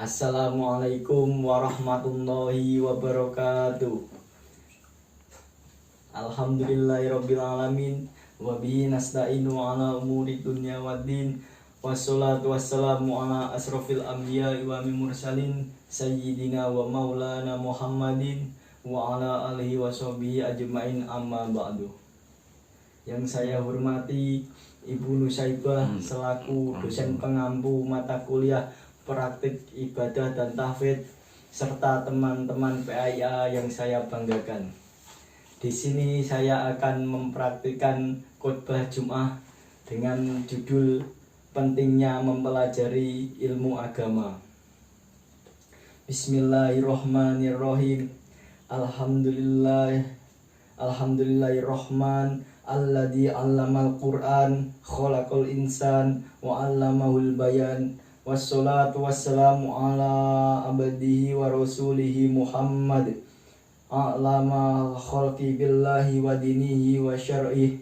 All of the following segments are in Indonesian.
Assalamualaikum warahmatullahi wabarakatuh. Alhamdulillahirabbil alamin wa bihi nasta'inu ala umuri dunya waddin. Wassalatu wassalamu ala asrofil anbiya'i wa mursalin sayyidina wa maulana Muhammadin wa ala alihi wa sahbihi ajmain, amma ba'du. Yang saya hormati Ibu Nusaibah selaku dosen pengampu mata kuliah praktik ibadah dan tahfidz, serta teman-teman PAIA yang saya banggakan. Di sini saya akan mempraktikkan khotbah Jumat dengan judul pentingnya mempelajari ilmu agama. Bismillahirrahmanirrahim. Alhamdulillahirrahman alladzi 'allamal Qur'an khalaqal insan wa 'allamahul bayan. Wassalatu wassalamu ala abdihi wa rasulihi Muhammad a'lama khalqi billahi wa dinihi wa syar'ih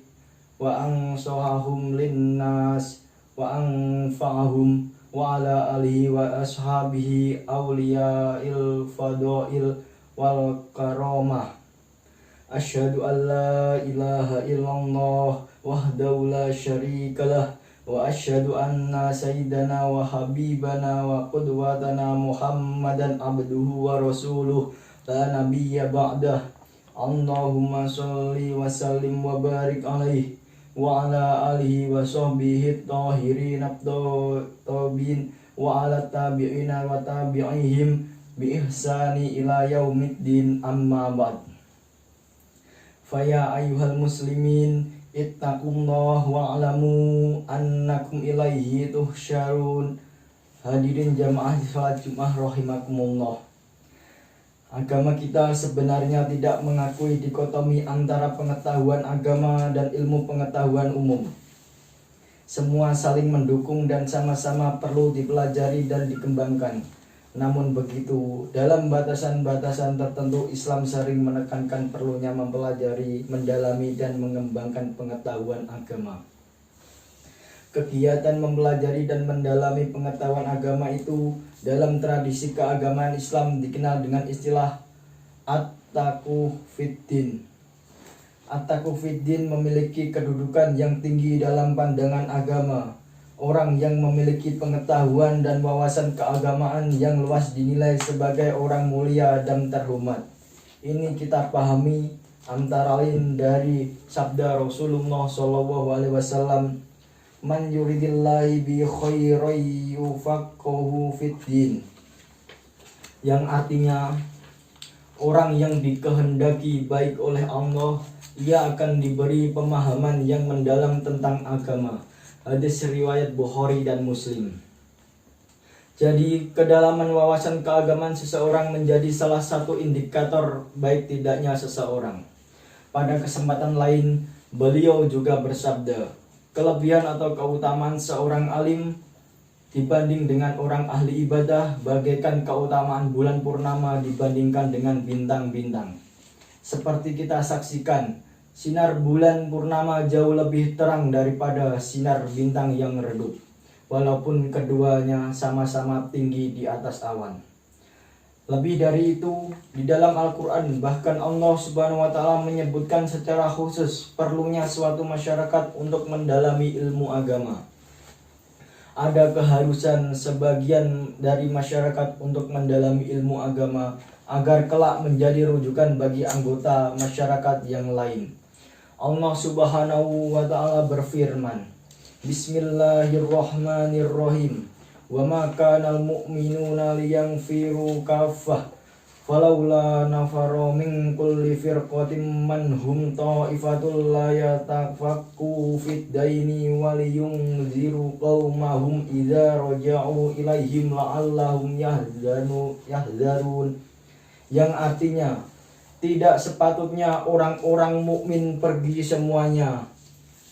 wa ansahahum linnas wa anfa'ahum wa ala alihi wa ashabihi awliya'il fadail wal karamah. Asyhadu an la ilaha illallah wahdahu la syarikalah wa asyhadu anna sayyidana wa habibana wa qudwatana Muhammadan abduhu wa rasuluh la nabiyya ba'dah. Allahumma sholli wa sallim wa barik alaihi wa ala alihi wa sahbihi tahirin at-tabi'in wa ala tabi'ina wa tabi'ihim bi ihsani ila yaumiddin, amma ba'd. Faya ayyuhal muslimin ittaqullah wa'lamu annakum ilaihi tuhsyarun. Hadirin jamaah salat Jumat rahimakumullah. Agama kita sebenarnya tidak mengakui dikotomi antara pengetahuan agama dan ilmu pengetahuan umum. Semua saling mendukung dan sama-sama perlu dipelajari dan dikembangkan. Namun begitu, dalam batasan-batasan tertentu Islam sering menekankan perlunya mempelajari, mendalami, dan mengembangkan pengetahuan agama. Kegiatan mempelajari dan mendalami pengetahuan agama itu dalam tradisi keagamaan Islam dikenal dengan istilah at-taqu fiddin. At-taqu fiddin memiliki kedudukan yang tinggi dalam pandangan agama. Orang yang memiliki pengetahuan dan wawasan keagamaan yang luas dinilai sebagai orang mulia dan terhormat. Ini kita pahami antara lain dari sabda Rasulullah SAW, man yuridillahi bi khairin yufaqqahu fiddin, yang artinya orang yang dikehendaki baik oleh Allah, ia akan diberi pemahaman yang mendalam tentang agama. Hadis riwayat Bukhari dan Muslim. Jadi kedalaman wawasan keagamaan seseorang menjadi salah satu indikator baik tidaknya seseorang. Pada kesempatan lain, beliau juga bersabda, kelebihan atau keutamaan seorang alim dibanding dengan orang ahli ibadah bagaikan keutamaan bulan purnama dibandingkan dengan bintang-bintang. Seperti kita saksikan, sinar bulan purnama jauh lebih terang daripada sinar bintang yang redup, walaupun keduanya sama-sama tinggi di atas awan. Lebih dari itu, di dalam Al-Quran bahkan Allah Subhanahu wa Ta'ala menyebutkan secara khusus perlunya suatu masyarakat untuk mendalami ilmu agama. Ada keharusan sebagian dari masyarakat untuk mendalami ilmu agama agar kelak menjadi rujukan bagi anggota masyarakat yang lain. Allah Subhanahu wa Ta'ala berfirman, Bismillahirrahmanirrahim, wa ma kanal mu'minuna liyanfiru kaffah falawla nafara min kulli firqatin manhum ta'ifatul la yatafaqu fid daini waliyunziru qaumahum idza raja'u ilaihim la'allahum yahzarun, yang artinya tidak sepatutnya orang-orang mukmin pergi semuanya.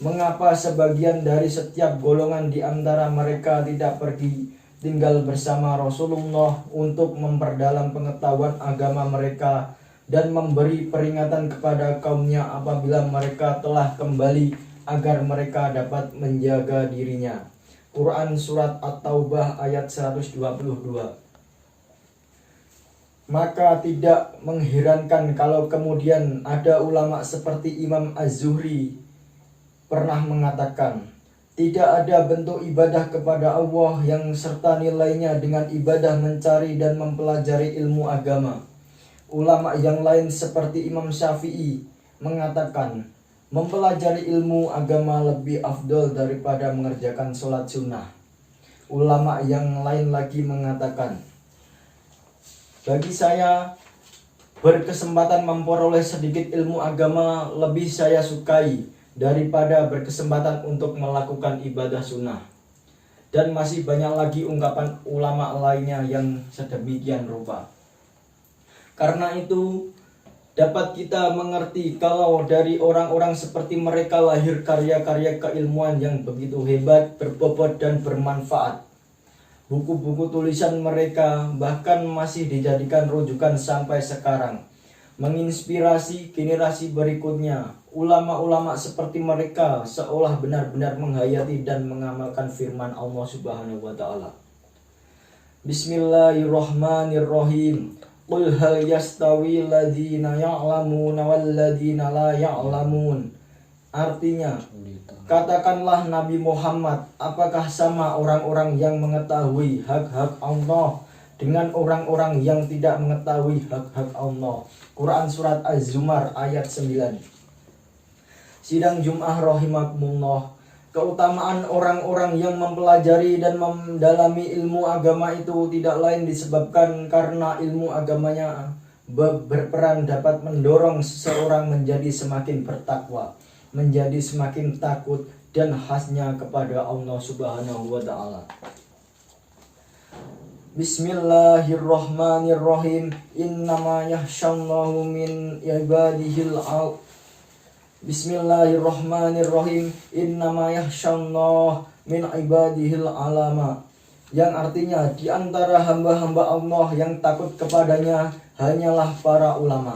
Mengapa sebagian dari setiap golongan di antara mereka tidak pergi, tinggal bersama Rasulullah untuk memperdalam pengetahuan agama mereka dan memberi peringatan kepada kaumnya apabila mereka telah kembali agar mereka dapat menjaga dirinya. Quran Surat At-Taubah ayat 122. Maka tidak mengherankan kalau kemudian ada ulama seperti Imam Az-Zuhri pernah mengatakan, tidak ada bentuk ibadah kepada Allah yang serta nilainya dengan ibadah mencari dan mempelajari ilmu agama. Ulama yang lain seperti Imam Syafi'i mengatakan, mempelajari ilmu agama lebih afdol daripada mengerjakan sholat sunnah. Ulama yang lain lagi mengatakan, bagi saya, berkesempatan memperoleh sedikit ilmu agama lebih saya sukai daripada berkesempatan untuk melakukan ibadah sunnah. Dan masih banyak lagi ungkapan ulama lainnya yang sedemikian rupa. Karena itu dapat kita mengerti kalau dari orang-orang seperti mereka lahir karya-karya keilmuan yang begitu hebat, berbobot dan bermanfaat. Buku-buku tulisan mereka bahkan masih dijadikan rujukan sampai sekarang, menginspirasi generasi berikutnya. Ulama-ulama seperti mereka seolah benar-benar menghayati dan mengamalkan firman Allah Subhanahu wa taala. Bismillahirrahmanirrahim. Qul hal yastawi alladziina ya'lamuuna walladziina la ya'lamuun. Artinya, katakanlah Nabi Muhammad, apakah sama orang-orang yang mengetahui hak-hak Allah dengan orang-orang yang tidak mengetahui hak-hak Allah? Quran Surat Az-Zumar ayat 9. Sidang Jum'ah rahimakumullah. Keutamaan orang-orang yang mempelajari dan mendalami ilmu agama itu tidak lain disebabkan karena ilmu agamanya berperan dapat mendorong seseorang menjadi semakin bertakwa, menjadi semakin takut dan khasnya kepada Allah Subhanahu wa taala. Bismillahirrahmanirrahim. Innama yakhshallahu min ibadihil Bismillahirrahmanirrahim. Innama yakhshallahu min ibadihil alama. Yang artinya di antara hamba-hamba Allah yang takut kepadanya hanyalah para ulama.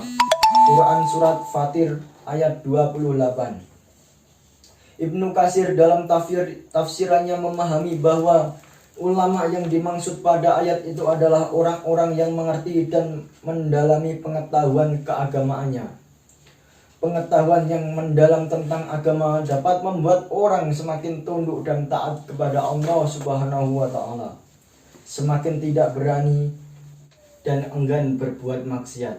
Quran Surat Fatir ayat 28. Ibnu Katsir dalam tafsirannya memahami bahwa ulama yang dimaksud pada ayat itu adalah orang-orang yang mengerti dan mendalami pengetahuan keagamaannya. Pengetahuan yang mendalam tentang agama dapat membuat orang semakin tunduk dan taat kepada Allah Subhanahu wa taala, semakin tidak berani dan enggan berbuat maksiat.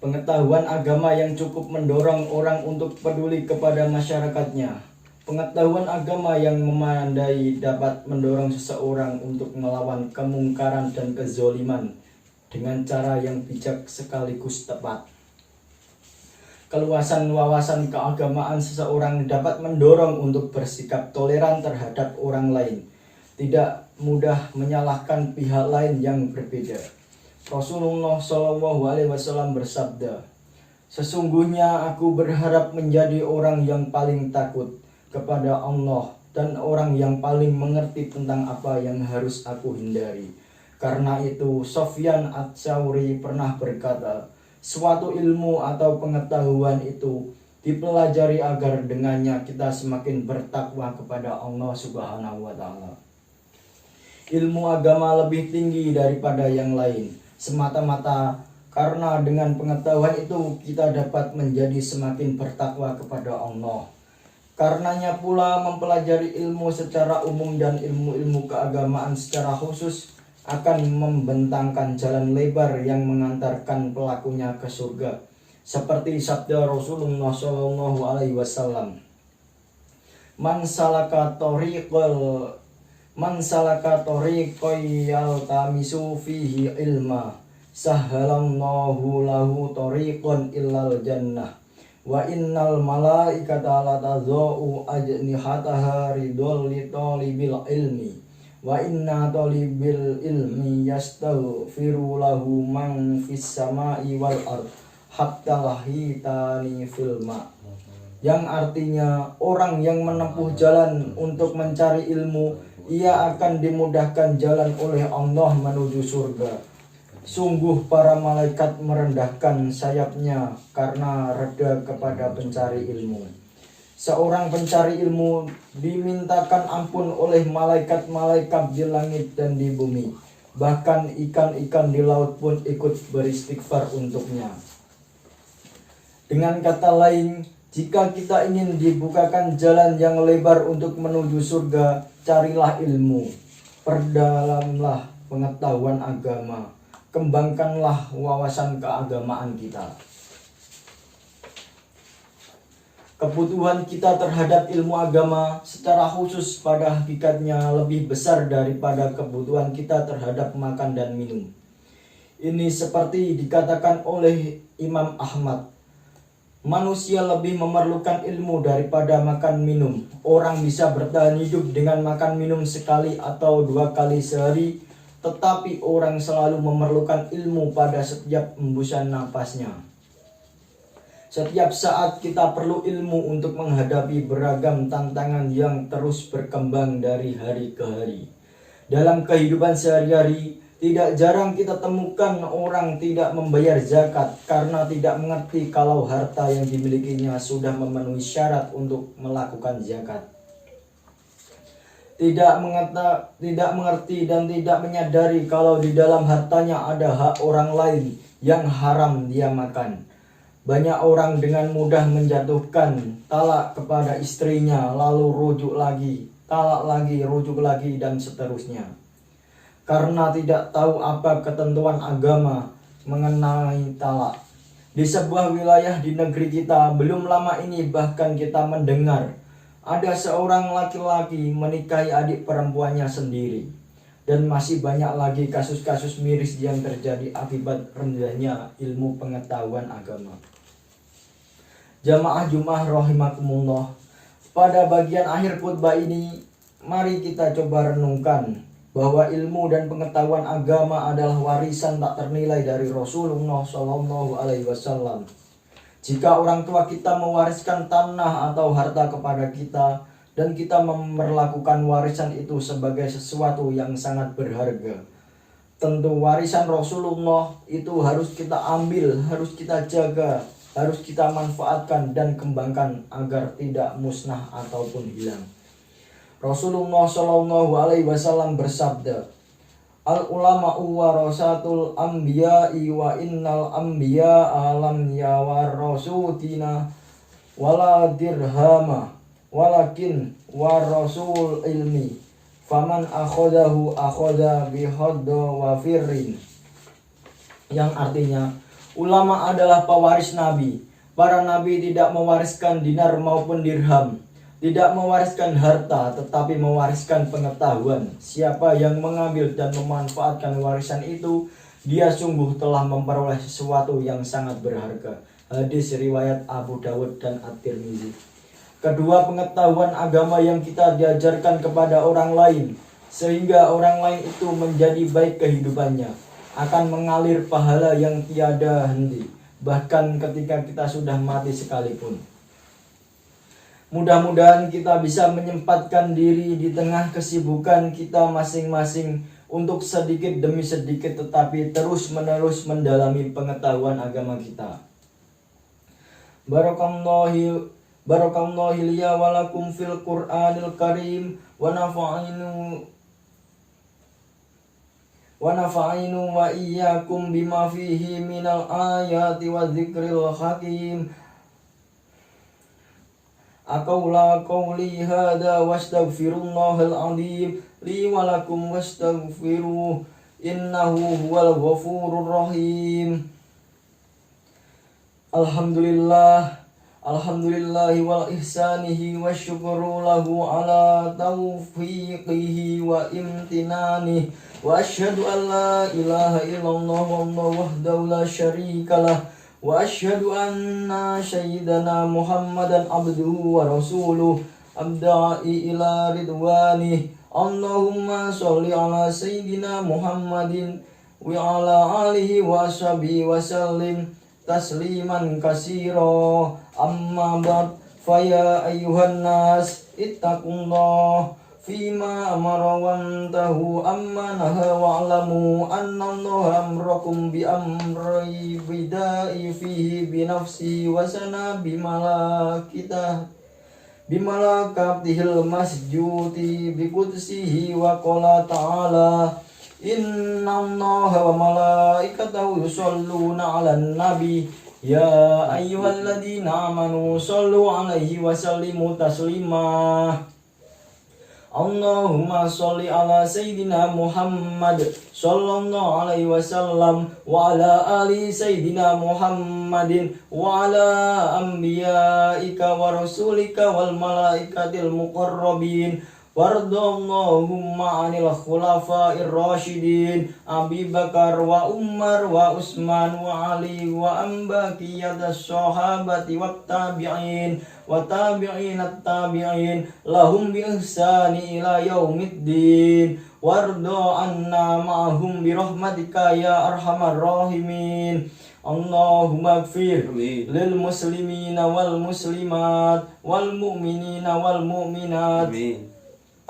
Pengetahuan agama yang cukup mendorong orang untuk peduli kepada masyarakatnya. Pengetahuan agama yang memadai dapat mendorong seseorang untuk melawan kemungkaran dan kezoliman dengan cara yang bijak sekaligus tepat. Keluasan wawasan keagamaan seseorang dapat mendorong untuk bersikap toleran terhadap orang lain, tidak mudah menyalahkan pihak lain yang berbeda. Rasulullah SAW bersabda, sesungguhnya aku berharap menjadi orang yang paling takut kepada Allah dan orang yang paling mengerti tentang apa yang harus aku hindari. Karena itu Sufyan Ats-Tsauri pernah berkata, suatu ilmu atau pengetahuan itu dipelajari agar dengannya kita semakin bertakwa kepada Allah Subhanahu wa taala. Ilmu agama lebih tinggi daripada yang lain, semata-mata karena dengan pengetahuan itu kita dapat menjadi semakin bertakwa kepada Allah. Karenanya pula mempelajari ilmu secara umum dan ilmu-ilmu keagamaan secara khusus akan membentangkan jalan lebar yang mengantarkan pelakunya ke surga, seperti sabda Rasulullah SAW, man salaka tariqan yaltamisu fihi ilma sahhalallahu lahu tariqan illal jannah wa innal malaikata la tadau ajnihataha ridol li talibil ilmi wa inna talibil ilmi yastaghfiru lahu man fis samai wal ard hatta lahitani fil ma. Yang artinya orang yang menempuh jalan untuk mencari ilmu, ia akan dimudahkan jalan oleh Allah menuju surga. Sungguh para malaikat merendahkan sayapnya karena reda kepada pencari ilmu. Seorang pencari ilmu dimintakan ampun oleh malaikat-malaikat di langit dan di bumi. Bahkan ikan-ikan di laut pun ikut beristighfar untuknya. Dengan kata lain, jika kita ingin dibukakan jalan yang lebar untuk menuju surga, carilah ilmu, perdalamlah pengetahuan agama, kembangkanlah wawasan keagamaan kita. Kebutuhan kita terhadap ilmu agama secara khusus pada hakikatnya lebih besar daripada kebutuhan kita terhadap makan dan minum. Ini seperti dikatakan oleh Imam Ahmad, manusia lebih memerlukan ilmu daripada makan minum. Orang bisa bertahan hidup dengan makan minum sekali atau 2 kali sehari, tetapi orang selalu memerlukan ilmu pada setiap embusan napasnya. Setiap saat kita perlu ilmu untuk menghadapi beragam tantangan yang terus berkembang dari hari ke hari. Dalam kehidupan sehari-hari, tidak jarang kita temukan orang tidak membayar zakat karena tidak mengerti kalau harta yang dimilikinya sudah memenuhi syarat untuk melakukan zakat. Tidak mengerti dan tidak menyadari kalau di dalam hartanya ada hak orang lain yang haram dia makan. Banyak orang dengan mudah menjatuhkan talak kepada istrinya, lalu rujuk lagi, talak lagi, rujuk lagi, dan seterusnya. Karena tidak tahu apa ketentuan agama mengenai talak. Di sebuah wilayah di negeri kita, belum lama ini bahkan kita mendengar ada seorang laki-laki menikahi adik perempuannya sendiri. Dan masih banyak lagi kasus-kasus miris yang terjadi akibat rendahnya ilmu pengetahuan agama. Jamaah Jumat rahimakumullah, pada bagian akhir khutbah ini, mari kita coba renungkan bahwa ilmu dan pengetahuan agama adalah warisan tak ternilai dari Rasulullah SAW. Jika orang tua kita mewariskan tanah atau harta kepada kita, dan kita memperlakukan warisan itu sebagai sesuatu yang sangat berharga, tentu warisan Rasulullah itu harus kita ambil, harus kita jaga, harus kita manfaatkan dan kembangkan agar tidak musnah ataupun hilang. Rasulullah SAW bersabda, al ulama'u warasatul anbiya'i wa innal anbiya'a lam yawarasutina wala dirhama walakin warasul ilmi faman akhodahu akhoda bihadda wafirin. Yang artinya, ulama adalah pewaris nabi. Para nabi tidak mewariskan dinar maupun dirham, tidak mewariskan harta, tetapi mewariskan pengetahuan. Siapa yang mengambil dan memanfaatkan warisan itu, dia sungguh telah memperoleh sesuatu yang sangat berharga. Hadis riwayat Abu Dawud dan At-Tirmizi. Kedua, pengetahuan agama yang kita diajarkan kepada orang lain, sehingga orang lain itu menjadi baik kehidupannya, akan mengalir pahala yang tiada henti, bahkan ketika kita sudah mati sekalipun. Mudah-mudahan kita bisa menyempatkan diri di tengah kesibukan kita masing-masing untuk sedikit demi sedikit tetapi terus-menerus mendalami pengetahuan agama kita. Barakallahu liya wa lakum fil Qur'anil Karim wa nafa'inu wa iyyakum bima fihi minal ayati wa dzikril hakim. Aqawla qawli hadha wastaghfirullahal azim li wa lakum wastaghfiruh innahu huwal ghafurur rahim. Alhamdulillahi wal ihsanihi wa syukru lahu ala taufiqihi wa imtinanihi wa asyhadu an la ilaha illallah wahdahu la syarikalah wa asyhadu anna sayyidana Muhammadan abduhu wa rasuluh abda'i ila ridwanih. Allahumma sholli ala sayyidina Muhammadin wa ala alihi wa sahbihi wa sallim tasliman kasiro. Amma ba'd, faya ayyuhan nas ittaqullah fima amara wantahu amma naha wa'lamu anna allaha amrakum bi amri bidai fihi binafsi wa sana bimalakatihil masjuti bi qudsihi wa qala ta'ala Innallaha wa malaikatahu yusholluna 'alan nabi. Ya ayyuhalladzina amanu shollu 'alaihi wa sallimu taslima. Allahumma sholli ala Sayyidina Muhammad sallallahu alaihi wasallam wa ala ali Sayyidina Muhammadin wa ala anbiya'ika wa rasulika wal malaikatil muqarrabin. Wardallahumma 'anil khulafa'ir rasyidin Abi Bakar wa Umar wa Utsman wa Ali wa ambaqiyyatas sahabati wat tabi'in wa tabi'inat tabi'in lahum bi ihsani ila yaumiddin. Warda anna ma'hum bi rahmatika ya arhamar rahimin. Allahumma ighfir lil muslimina wal muslimat wal mu'minina wal mu'minat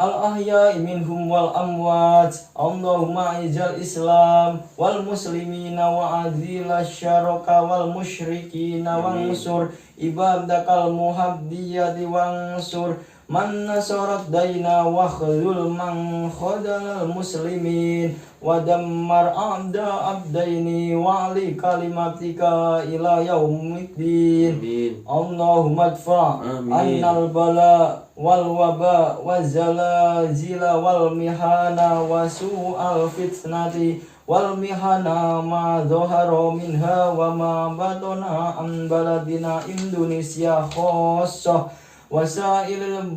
al-ahya'i minhum wal amwat. Allahumma ijal Islam wal muslimina wa adhila syaraka wal musyrikina wansur ibadakal muhaddiyati wansur man nasarat daina wa khudul man khadalal muslimin wa dammar a'da abdaini wa ali kalimatika ila yaumiddin. Allahumma adfa annal bala wal waba wal zalazila wal mihana wa su'al fitnati wal mihana ma dhahara minha wa ma batana an baladina Indonesia khossah wa sa'ilil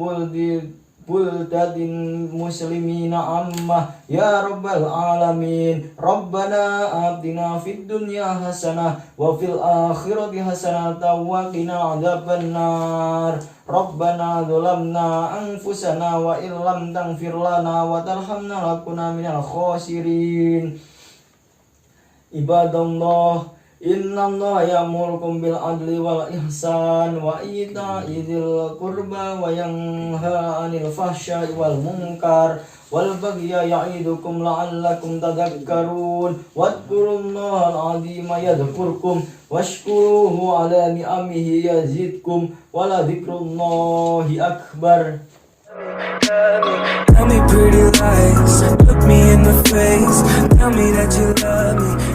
buldatin muslimina amma ya rabbal alamin. Rabbana atina fid dunya hasanah wa fil akhirati hasanah wa qina adzabannar. Rabbana dzalamna anfusana wa illam taghfir lana wa tarhamna lakuna minal khasirin. Ibadallah, innallaha ya'murukum bil adli wal ihsan wa ita'i dzil qurba wa yanha 'anil fahsya'i wal munkar wal bagyi ya'idukum la'allakum tadhakkarun. Wadhkurullaha al-'azima yadhkurkum washkuruhu 'ala ni'amihi yazidkum wa la dzikrullahi akbar. Tell me pretty lies, look me in the face, tell me that you love me.